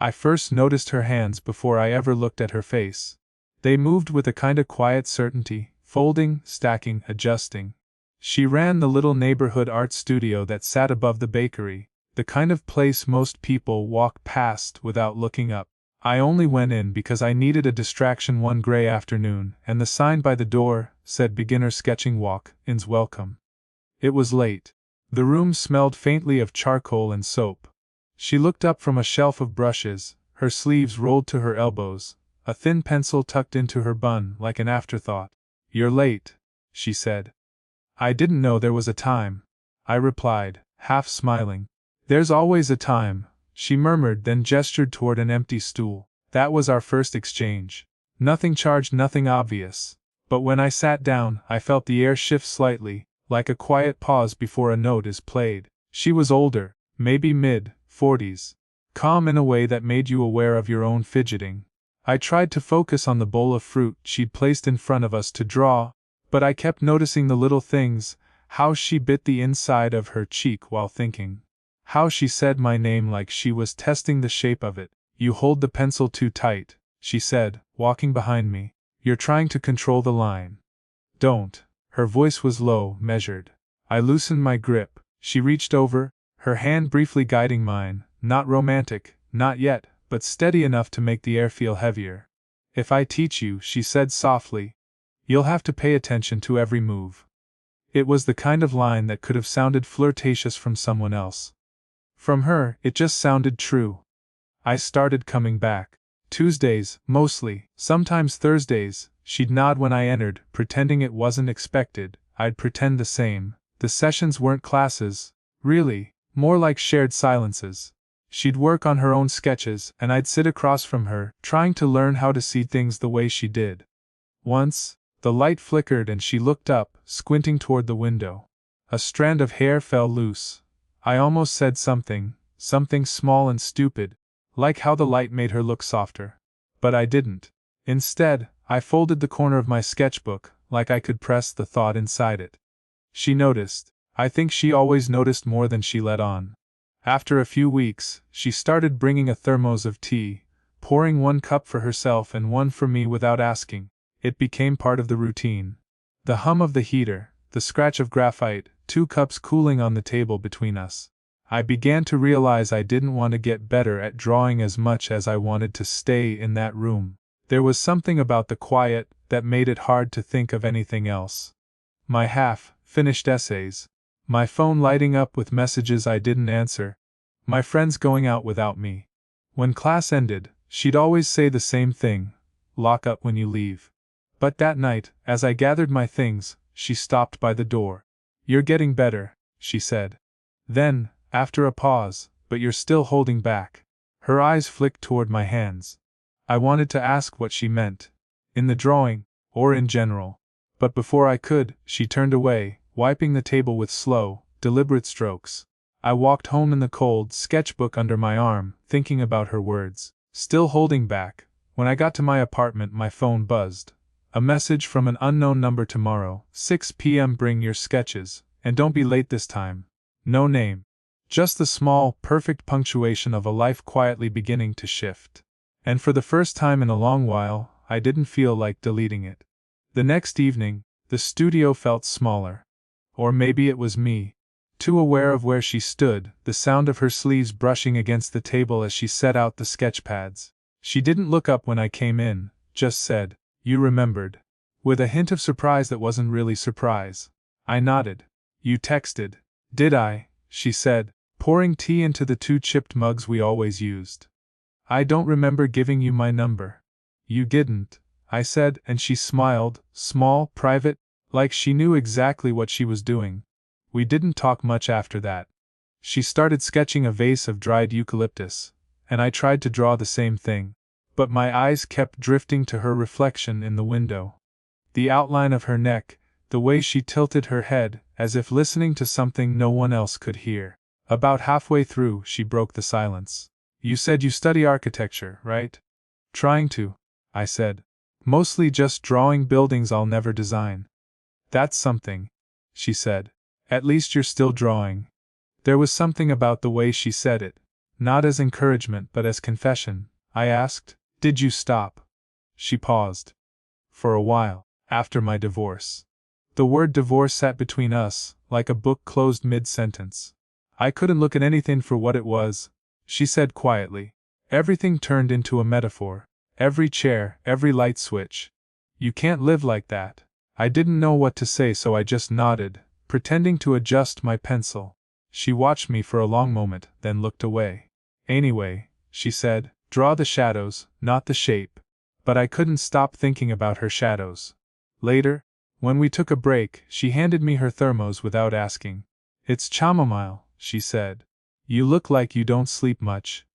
I first noticed her hands before I ever looked at her face. They moved with a kind of quiet certainty, folding, stacking, adjusting. She ran the little neighborhood art studio that sat above the bakery, the kind of place most people walk past without looking up. I only went in because I needed a distraction one gray afternoon, and the sign by the door said Beginner Sketching Walk-ins Welcome. It was late. The room smelled faintly of charcoal and soap. She looked up from a shelf of brushes, her sleeves rolled to her elbows, a thin pencil tucked into her bun like an afterthought. "You're late," she said. "I didn't know there was a time," I replied, half smiling. "There's always a time," she murmured, then gestured toward an empty stool. That was our first exchange. Nothing charged, nothing obvious. But when I sat down, I felt the air shift slightly, like a quiet pause before a note is played. She was older, maybe mid-40s. Calm in a way that made you aware of your own fidgeting. I tried to focus on the bowl of fruit she'd placed in front of us to draw, but I kept noticing the little things, how she bit the inside of her cheek while thinking. How she said my name like she was testing the shape of it. "You hold the pencil too tight," she said, walking behind me. "You're trying to control the line." "Don't." Her voice was low, measured. I loosened my grip. She reached over, her hand briefly guiding mine, not romantic, not yet, but steady enough to make the air feel heavier. "If I teach you," she said softly, "you'll have to pay attention to every move." It was the kind of line that could have sounded flirtatious from someone else. From her, it just sounded true. I started coming back. Tuesdays, mostly, sometimes Thursdays, she'd nod when I entered, pretending it wasn't expected. I'd pretend the same. The sessions weren't classes, really, more like shared silences. She'd work on her own sketches, and I'd sit across from her, trying to learn how to see things the way she did. Once, the light flickered and she looked up, squinting toward the window. A strand of hair fell loose. I almost said something small and stupid, like how the light made her look softer. But I didn't. Instead, I folded the corner of my sketchbook, like I could press the thought inside it. She noticed. I think she always noticed more than she let on. After a few weeks, she started bringing a thermos of tea, pouring 1 cup for herself and 1 for me without asking. It became part of the routine. The hum of the heater, the scratch of graphite, 2 cups cooling on the table between us. I began to realize I didn't want to get better at drawing as much as I wanted to stay in that room. There was something about the quiet that made it hard to think of anything else. My half-finished essays, my phone lighting up with messages I didn't answer, my friends going out without me. When class ended, she'd always say the same thing: "Lock up when you leave." But that night, as I gathered my things, she stopped by the door. "You're getting better," she said. Then, after a pause, "But you're still holding back." Her eyes flicked toward my hands. I wanted to ask what she meant. In the drawing, or in general. But before I could, she turned away, wiping the table with slow, deliberate strokes. I walked home in the cold, sketchbook under my arm, thinking about her words. Still holding back. When I got to my apartment, my phone buzzed. A message from an unknown number: "Tomorrow, 6 p.m. Bring your sketches, and don't be late this time." No name. Just the small, perfect punctuation of a life quietly beginning to shift. And for the first time in a long while, I didn't feel like deleting it. The next evening, the studio felt smaller. Or maybe it was me, too aware of where she stood, the sound of her sleeves brushing against the table as she set out the sketch pads. She didn't look up when I came in, just said, "You remembered." With a hint of surprise that wasn't really surprise. I nodded. "You texted." "Did I?" she said, pouring tea into the 2 chipped mugs we always used. "I don't remember giving you my number." "You didn't," I said, and she smiled, small, private, like she knew exactly what she was doing. We didn't talk much after that. She started sketching a vase of dried eucalyptus, and I tried to draw the same thing. But my eyes kept drifting to her reflection in the window. The outline of her neck, the way she tilted her head, as if listening to something no one else could hear. About halfway through, she broke the silence. "You said you study architecture, right?" "Trying to," I said. "Mostly just drawing buildings I'll never design." "That's something," she said. "At least you're still drawing." There was something about the way she said it, Not as encouragement but as confession, I asked. Did you stop? She paused. For a while, after my divorce. The word divorce sat between us, like a book closed mid-sentence. I couldn't look at anything for what it was, she said quietly. Everything turned into a metaphor. Every chair, every light switch. You can't live like that. I didn't know what to say, so I just nodded, pretending to adjust my pencil. She watched me for a long moment, then looked away. Anyway, she said, draw the shadows, not the shape. But I couldn't stop thinking about her shadows. Later, when we took a break, she handed me her thermos without asking. It's chamomile, she said. You look like you don't sleep much.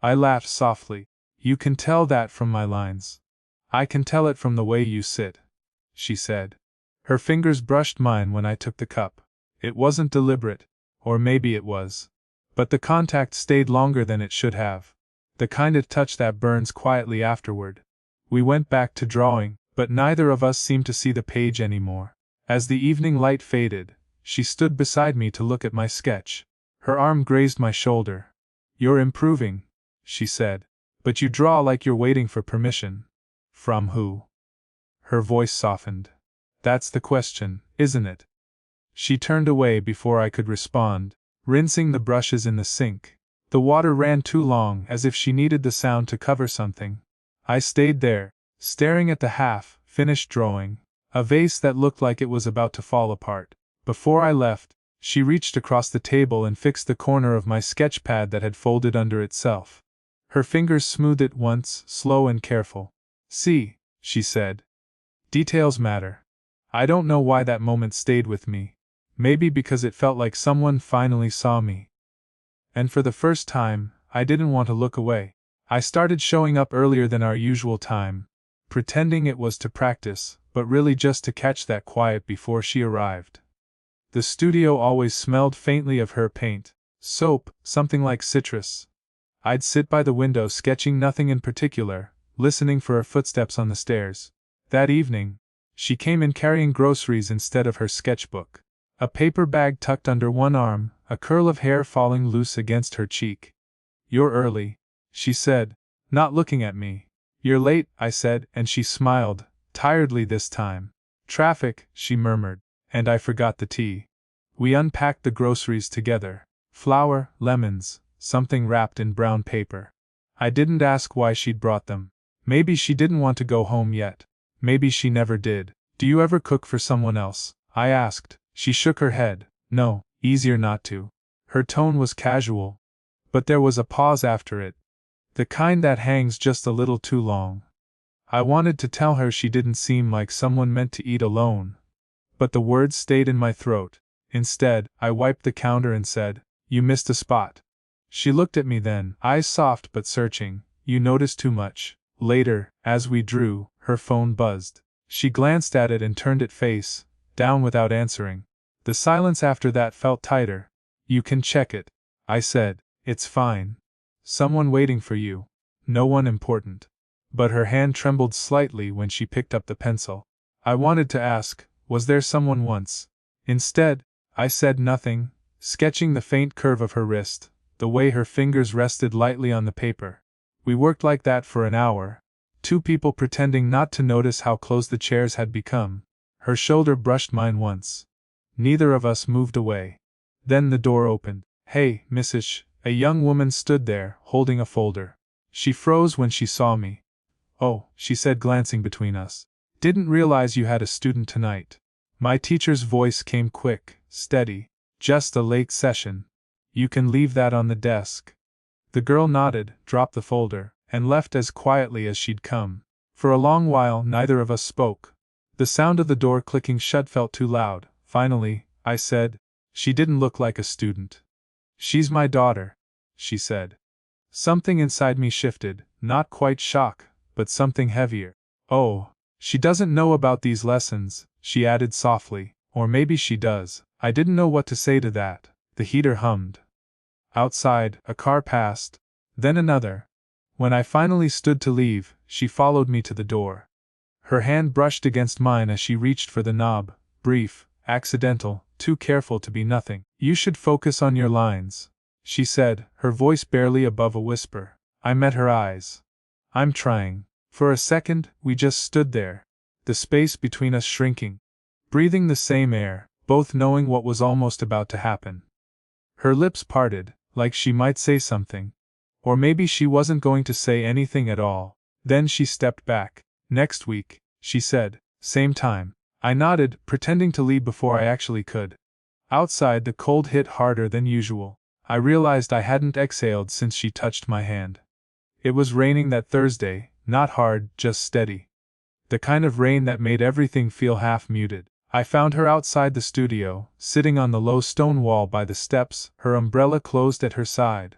I laughed softly. You can tell that from my lines. I can tell it from the way you sit, she said. Her fingers brushed mine when I took the cup. It wasn't deliberate, or maybe it was. But the contact stayed longer than it should have. The kind of touch that burns quietly afterward. We went back to drawing, but neither of us seemed to see the page anymore. As the evening light faded, she stood beside me to look at my sketch. Her arm grazed my shoulder. You're improving, she said. But you draw like you're waiting for permission. From who? Her voice softened. That's the question, isn't it? She turned away before I could respond, rinsing the brushes in the sink. The water ran too long, as if she needed the sound to cover something. I stayed there, staring at the half-finished drawing, a vase that looked like it was about to fall apart. Before I left, she reached across the table and fixed the corner of my sketch pad that had folded under itself. Her fingers smoothed it once, slow and careful. See, she said. Details matter. I don't know why that moment stayed with me. Maybe because it felt like someone finally saw me. And for the first time, I didn't want to look away. I started showing up earlier than our usual time, pretending it was to practice, but really just to catch that quiet before she arrived. The studio always smelled faintly of her paint, soap, something like citrus. I'd sit by the window sketching nothing in particular, listening for her footsteps on the stairs. That evening, she came in carrying groceries instead of her sketchbook. A paper bag tucked under one arm, a curl of hair falling loose against her cheek. You're early, she said, not looking at me. You're late, I said, and she smiled, tiredly this time. Traffic, she murmured, and I forgot the tea. We unpacked the groceries together. Flour, lemons, something wrapped in brown paper. I didn't ask why she'd brought them. Maybe she didn't want to go home yet. Maybe she never did. Do you ever cook for someone else? I asked. She shook her head. No, easier not to. Her tone was casual. But there was a pause after it. The kind that hangs just a little too long. I wanted to tell her she didn't seem like someone meant to eat alone. But the words stayed in my throat. Instead, I wiped the counter and said, You missed a spot. She looked at me then, eyes soft but searching. You noticed too much. Later, as we drew, her phone buzzed. She glanced at it and turned it face down without answering. The silence after that felt tighter. You can check it, I said. It's fine. Someone waiting for you. No one important. But her hand trembled slightly when she picked up the pencil. I wanted to ask, was there someone once? Instead, I said nothing, sketching the faint curve of her wrist, the way her fingers rested lightly on the paper. We worked like that for an hour, two people pretending not to notice how close the chairs had become. Her shoulder brushed mine once. Neither of us moved away. Then the door opened. Hey, Missish, a young woman stood there, holding a folder. She froze when she saw me. Oh, she said, glancing between us. Didn't realize you had a student tonight. My teacher's voice came quick, steady. Just a late session. You can leave that on the desk. The girl nodded, dropped the folder, and left as quietly as she'd come. For a long while neither of us spoke. The sound of the door clicking shut felt too loud. Finally, I said, She didn't look like a student. She's my daughter, she said. Something inside me shifted, not quite shock, but something heavier. Oh, she doesn't know about these lessons, she added softly, or maybe she does. I didn't know what to say to that. The heater hummed. Outside, a car passed, then another. When I finally stood to leave, she followed me to the door. Her hand brushed against mine as she reached for the knob, brief, accidental, too careful to be nothing. You should focus on your lines, she said, her voice barely above a whisper. I met her eyes. I'm trying. For a second, we just stood there, the space between us shrinking, breathing the same air, both knowing what was almost about to happen. Her lips parted, like she might say something. Or maybe she wasn't going to say anything at all. Then she stepped back. Next week, she said, same time. I nodded, pretending to leave before I actually could. Outside, the cold hit harder than usual. I realized I hadn't exhaled since she touched my hand. It was raining that Thursday, not hard, just steady. The kind of rain that made everything feel half muted. I found her outside the studio, sitting on the low stone wall by the steps, her umbrella closed at her side.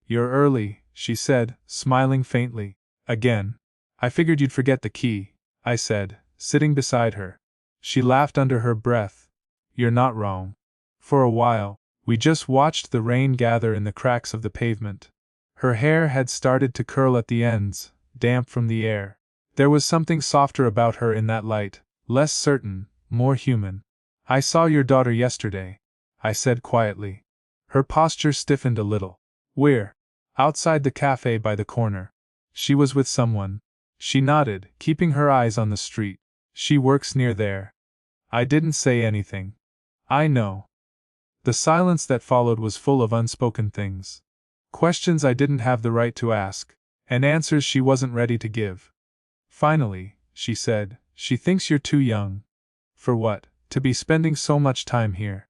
You're early, she said, smiling faintly. Again. I figured you'd forget the key, I said, sitting beside her. She laughed under her breath. You're not wrong. For a while, we just watched the rain gather in the cracks of the pavement. Her hair had started to curl at the ends, damp from the air. There was something softer about her in that light, less certain, more human. I saw your daughter yesterday, I said quietly. Her posture stiffened a little. Where? Outside the cafe by the corner. She was with someone. She nodded, keeping her eyes on the street. She works near there. I didn't say anything. I know. The silence that followed was full of unspoken things. Questions I didn't have the right to ask, and answers she wasn't ready to give. Finally, she said, she thinks you're too young. For what? To be spending so much time here.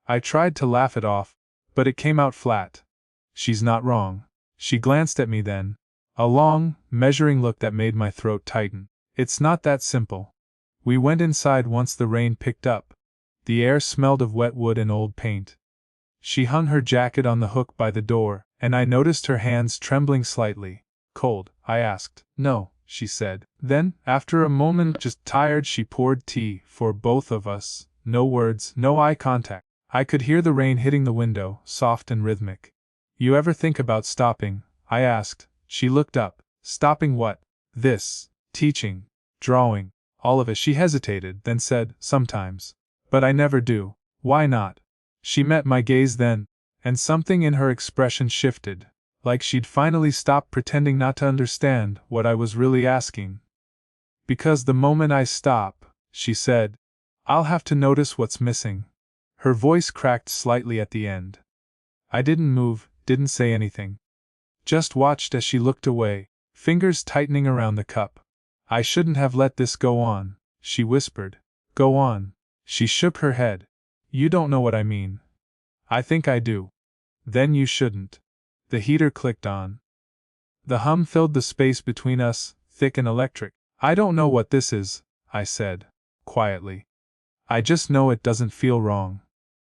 I tried to laugh it off, but it came out flat. She's not wrong. She glanced at me then. A long, measuring look that made my throat tighten. It's not that simple. We went inside once the rain picked up. The air smelled of wet wood and old paint. She hung her jacket on the hook by the door, and I noticed her hands trembling slightly. Cold? I asked. No, she said. Then, after a moment, just tired, she poured tea for both of us. No words, no eye contact. I could hear the rain hitting the window, soft and rhythmic. You ever think about stopping? I asked. She looked up. Stopping what? This. Teaching. Drawing. All of it. She hesitated, then said, sometimes. But I never do. Why not? She met my gaze then, and something in her expression shifted, like she'd finally stopped pretending not to understand what I was really asking. Because the moment I stop, she said, I'll have to notice what's missing. Her voice cracked slightly at the end. I didn't move, didn't say anything. Just watched as she looked away, fingers tightening around the cup. I shouldn't have let this go on, she whispered. Go on. She shook her head. You don't know what I mean. I think I do. Then you shouldn't. The heater clicked on. The hum filled the space between us, thick and electric. I don't know what this is, I said, quietly. I just know it doesn't feel wrong.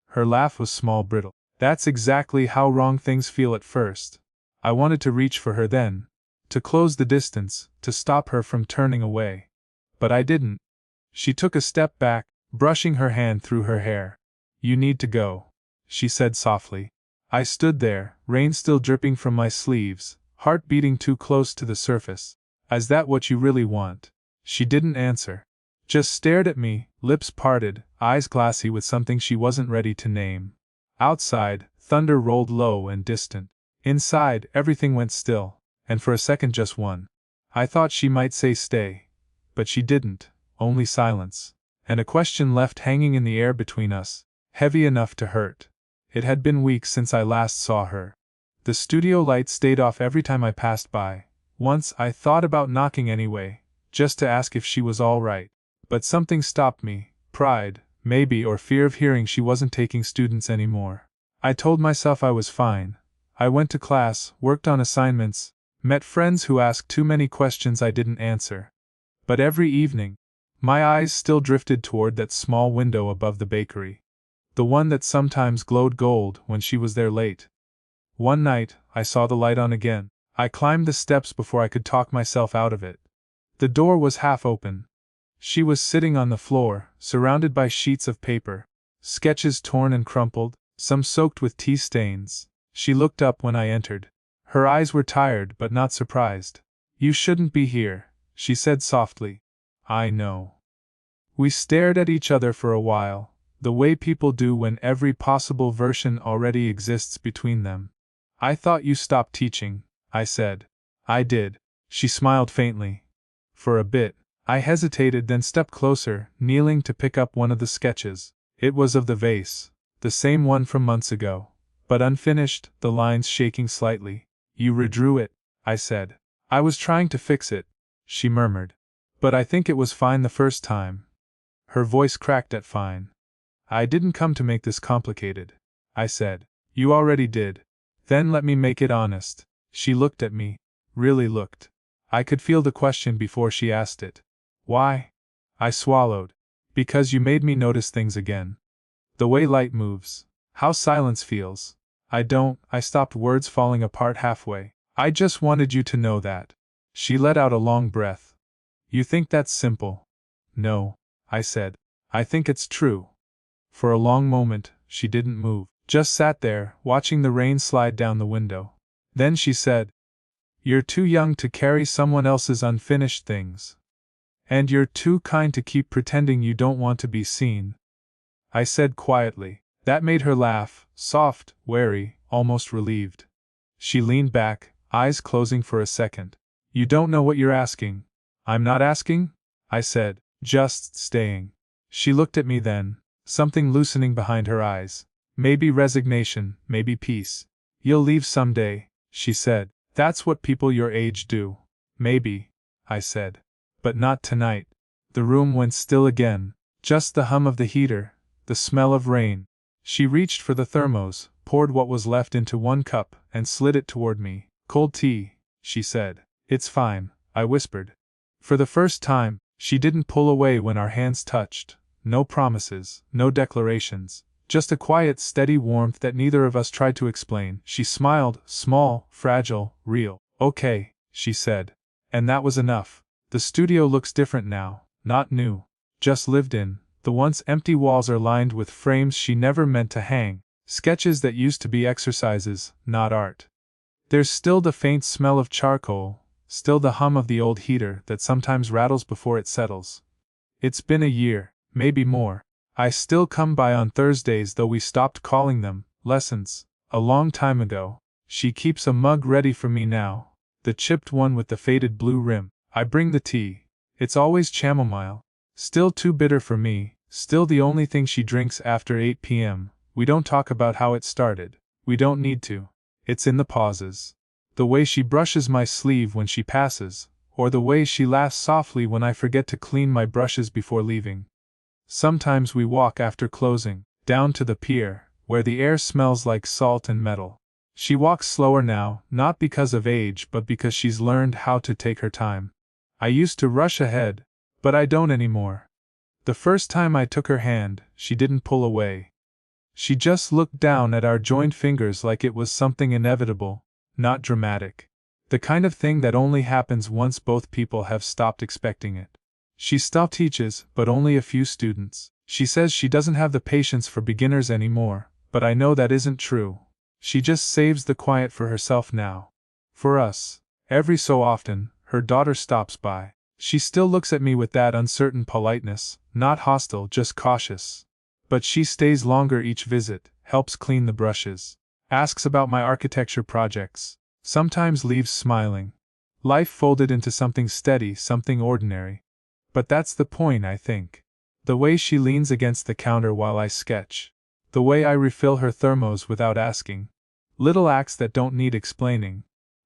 Her laugh was small, brittle. That's exactly how wrong things feel at first. I wanted to reach for her then, to close the distance, to stop her from turning away. But I didn't. She took a step back, brushing her hand through her hair. You need to go, she said softly. I stood there, rain still dripping from my sleeves, heart beating too close to the surface. Is that what you really want? She didn't answer. Just stared at me, lips parted, eyes glassy with something she wasn't ready to name. Outside, thunder rolled low and distant. Inside, everything went still, and for a second just one. I thought she might say stay. But she didn't, only silence. And a question left hanging in the air between us, heavy enough to hurt. It had been weeks since I last saw her. The studio light stayed off every time I passed by. Once I thought about knocking anyway, just to ask if she was all right. But something stopped me, pride, maybe, or fear of hearing she wasn't taking students anymore. I told myself I was fine. I went to class, worked on assignments, met friends who asked too many questions I didn't answer. But every evening, my eyes still drifted toward that small window above the bakery. The one that sometimes glowed gold when she was there late. One night, I saw the light on again. I climbed the steps before I could talk myself out of it. The door was half open. She was sitting on the floor, surrounded by sheets of paper, sketches torn and crumpled, some soaked with tea stains. She looked up when I entered. Her eyes were tired but not surprised. You shouldn't be here, she said softly. I know. We stared at each other for a while, the way people do when every possible version already exists between them. I thought you stopped teaching, I said. I did. She smiled faintly. For a bit, I hesitated, then stepped closer, kneeling to pick up one of the sketches. It was of the vase, the same one from months ago, but unfinished, the lines shaking slightly. You redrew it, I said. I was trying to fix it, she murmured. But I think it was fine the first time. Her voice cracked at fine. I didn't come to make this complicated, I said. You already did. Then let me make it honest. She looked at me. Really looked. I could feel the question before she asked it. Why? I swallowed. Because you made me notice things again. The way light moves. How silence feels. I stopped, words falling apart halfway. I just wanted you to know that. She let out a long breath. You think that's simple? No, I said. I think it's true. For a long moment, she didn't move, just sat there, watching the rain slide down the window. Then she said, You're too young to carry someone else's unfinished things. And you're too kind to keep pretending you don't want to be seen. I said quietly. That made her laugh, soft, wary, almost relieved. She leaned back, eyes closing for a second. You don't know what you're asking. I'm not asking? I said, just staying. She looked at me then, something loosening behind her eyes. Maybe resignation, maybe peace. You'll leave someday, she said. That's what people your age do. Maybe, I said. But not tonight. The room went still again, just the hum of the heater, the smell of rain. She reached for the thermos, poured what was left into one cup, and slid it toward me. Cold tea, she said. It's fine, I whispered. For the first time, she didn't pull away when our hands touched. No promises, no declarations, just a quiet, steady warmth that neither of us tried to explain. She smiled, small, fragile, real. Okay, she said. And that was enough. The studio looks different now, not new, just lived in. The once empty walls are lined with frames she never meant to hang, sketches that used to be exercises, not art. There's still the faint smell of charcoal, still the hum of the old heater that sometimes rattles before it settles. It's been a year, maybe more. I still come by on Thursdays, though we stopped calling them lessons a long time ago. She keeps a mug ready for me now, the chipped one with the faded blue rim. I bring the tea. It's always chamomile. Still too bitter for me, still the only thing she drinks after 8 p.m. We don't talk about how it started. We don't need to. It's in the pauses. The way she brushes my sleeve when she passes, or the way she laughs softly when I forget to clean my brushes before leaving. Sometimes we walk after closing, down to the pier, where the air smells like salt and metal. She walks slower now, not because of age but because she's learned how to take her time. I used to rush ahead, but I don't anymore. The first time I took her hand, she didn't pull away. She just looked down at our joined fingers like it was something inevitable, not dramatic. The kind of thing that only happens once both people have stopped expecting it. She still teaches, but only a few students. She says she doesn't have the patience for beginners anymore, but I know that isn't true. She just saves the quiet for herself now. For us, every so often, her daughter stops by. She still looks at me with that uncertain politeness, not hostile, just cautious. But she stays longer each visit, helps clean the brushes, asks about my architecture projects, sometimes leaves smiling. Life folded into something steady, something ordinary. But that's the point, I think. The way she leans against the counter while I sketch. The way I refill her thermos without asking. Little acts that don't need explaining.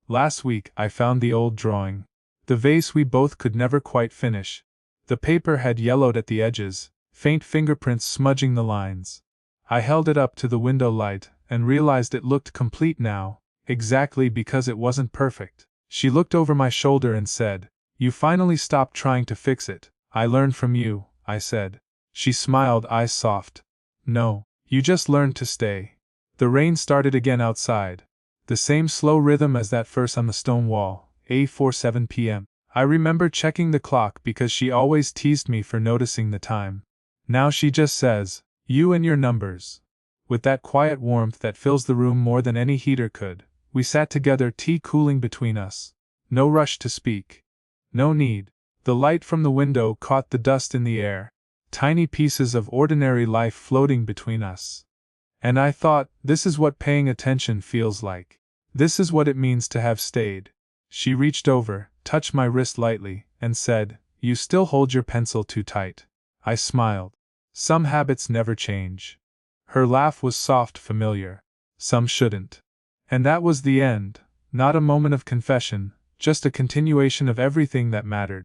Last week, I found the old drawing. The vase we both could never quite finish. The paper had yellowed at the edges, faint fingerprints smudging the lines. I held it up to the window light, and realized it looked complete now, exactly because it wasn't perfect. She looked over my shoulder and said, You finally stopped trying to fix it. I learned from you, I said. She smiled, eyes soft. No, you just learned to stay. The rain started again outside. The same slow rhythm as that verse on the stone wall, 8:47 p.m. I remember checking the clock because she always teased me for noticing the time. Now she just says, You and your numbers. With that quiet warmth that fills the room more than any heater could, we sat together, tea cooling between us. No rush to speak. No need. The light from the window caught the dust in the air, tiny pieces of ordinary life floating between us. And I thought, this is what paying attention feels like. This is what it means to have stayed. She reached over, touched my wrist lightly, and said, "You still hold your pencil too tight." I smiled. Some habits never change. Her laugh was soft, familiar. Some shouldn't. And that was the end, not a moment of confession, just a continuation of everything that mattered.